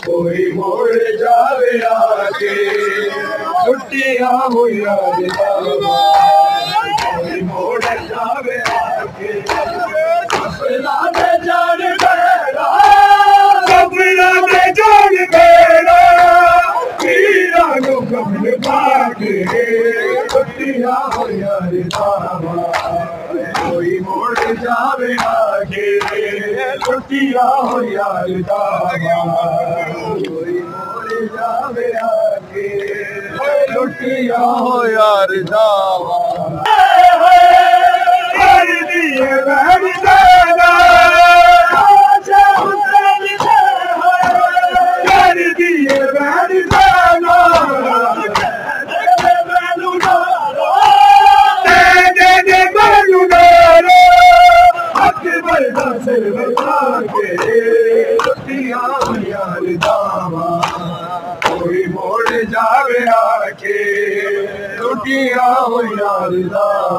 कोई मोड़ जावे आके छुट्टियां हुई कोई मोड़ जावे आके सपना में जान बेड़ा सपना में जान बेड़ा पीरा को कमल पाके छुट्टियां हुई कोई मोड़ जावे आके छुट्टियां हुई कोई मोड़ जावे आके छुट्टियां हो यार दावा हर दिए बैठ जाना हर दिए बैठ जाना सिर बचा के छुट्टियां यार दावा कोई मोड़ जावे आके छुट्टियां यार दावा।